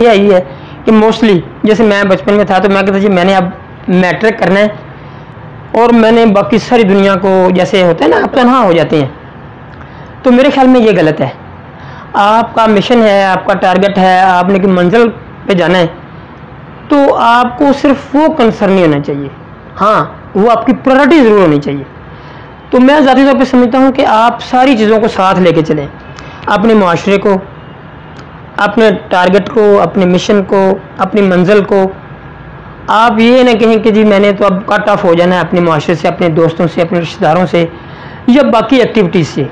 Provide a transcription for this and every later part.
ये आई है कि मोस्टली जैसे मैं बचपन में था तो मैं कहता जी मैंने अब मैट्रिक करना है और मैंने बाकी सारी दुनिया को, जैसे होता है ना, अब तनहा हो जाते हैं। तो मेरे ख्याल में ये गलत है। आपका मिशन है, आपका टारगेट है, आपने कि मंजिल पे जाना है, तो आपको सिर्फ वो कंसर्न नहीं होना चाहिए, हाँ वो आपकी प्रायोरिटी ज़रूर होनी चाहिए। तो मैं ज़ाती तौर पे समझता हूँ कि आप सारी चीज़ों को साथ लेके चलें, अपने माशरे को, अपने टारगेट को, अपने मिशन को, अपनी मंजिल को। आप ये ना कहें कि जी मैंने तो अब कट ऑफ हो जाना है अपने माशरे से, अपने दोस्तों से, अपने रिश्तेदारों से या बाकी एक्टिविटीज़ से,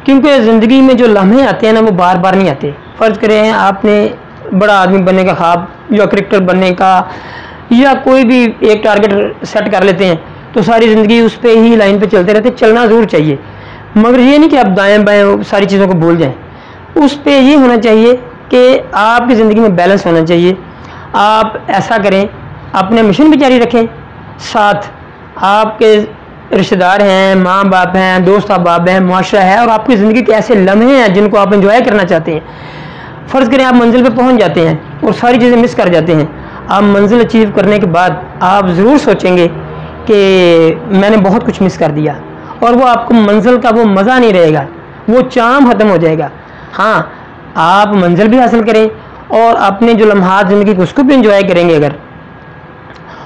क्योंकि ज़िंदगी में जो लम्हे आते हैं ना वो बार बार नहीं आते। फ़र्ज़ करें आपने बड़ा आदमी बनने का ख्वाब या क्रिकेटर बनने का या कोई भी एक टारगेट सेट कर लेते हैं तो सारी ज़िंदगी उस पर ही लाइन पे चलते रहते। चलना ज़रूर चाहिए, मगर ये नहीं कि आप दाएं बाएं सारी चीज़ों को भूल जाएं। उस पर ये होना चाहिए कि आपकी ज़िंदगी में बैलेंस होना चाहिए। आप ऐसा करें, अपने मिशन भी जारी रखें, साथ आपके रिश्तेदार हैं, माँ बाप हैं, दोस्त अहबाब हैं, मुआशरा है, और आपकी ज़िंदगी के ऐसे लम्हे हैं जिनको आप एंजॉय करना चाहते हैं। फ़र्ज़ करें आप मंजिल पे पहुंच जाते हैं और सारी चीज़ें मिस कर जाते हैं। आप मंजिल अचीव करने के बाद आप ज़रूर सोचेंगे कि मैंने बहुत कुछ मिस कर दिया, और वो आपको मंजिल का वो मज़ा नहीं रहेगा, वो चाम ख़त्म हो जाएगा। हाँ, आप मंजिल भी हासिल करें और अपने जो लम्हात ज़िंदगी को उसको भी एंजॉय करेंगे अगर,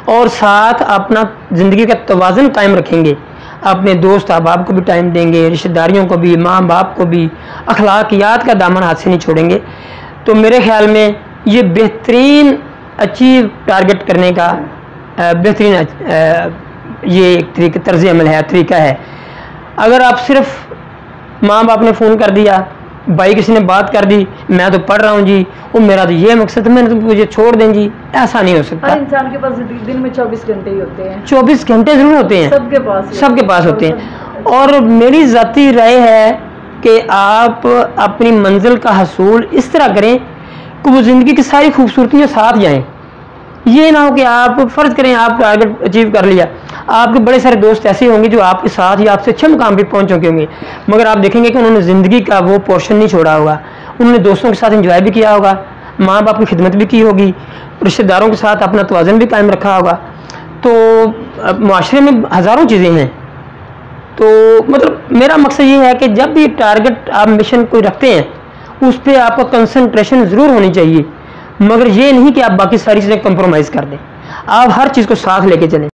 और साथ अपना ज़िंदगी का तवाज़ुन कायम रखेंगे, अपने दोस्त अहबाब को भी टाइम देंगे, रिश्तेदारियों को भी, माँ बाप को भी, अखलाकियात का दामन हाथ से नहीं छोड़ेंगे, तो मेरे ख्याल में ये बेहतरीन अचीव टारगेट करने का बेहतरीन ये एक तर्ज़ अमल है, तरीका है। अगर आप सिर्फ माँ बाप ने फ़ोन कर दिया, भाई किसी ने बात कर दी, मैं तो पढ़ रहा हूँ जी, वो मेरा तो ये मकसद है, मैंने तो मुझे छोड़ दें जी, ऐसा नहीं हो सकता। हर इंसान के पास दिन में 24 घंटे ही होते हैं। 24 घंटे ज़रूर होते हैं, सबके पास होते हैं। और मेरी ज़ाती राय है कि आप अपनी मंजिल का हसूल इस तरह करें कि वो ज़िंदगी की सारी खूबसूरतियाँ साथ जाएँ। ये ना हो कि आप फ़र्ज़ करें आप टारगेट अचीव कर लिया, आपके बड़े सारे दोस्त ऐसे होंगे जो आपके साथ या आपसे अच्छे मुकाम पे पहुंच चुके होंगे, मगर आप देखेंगे कि उन्होंने ज़िंदगी का वो पोर्शन नहीं छोड़ा होगा, उन्होंने दोस्तों के साथ एंजॉय भी किया होगा, माँ बाप की खिदमत भी की होगी, रिश्तेदारों के साथ अपना तवाज़ुन भी कायम रखा होगा। तो माशरे में हज़ारों चीज़ें हैं। तो मतलब मेरा मकसद ये है कि जब भी टारगेट आप मिशन कोई रखते हैं उस पर आपका कंसंट्रेशन ज़रूर होनी चाहिए, मगर ये नहीं कि आप बाकी सारी चीज़ें कंप्रोमाइज़ कर दें। आप हर चीज़ को साथ लेके चलें।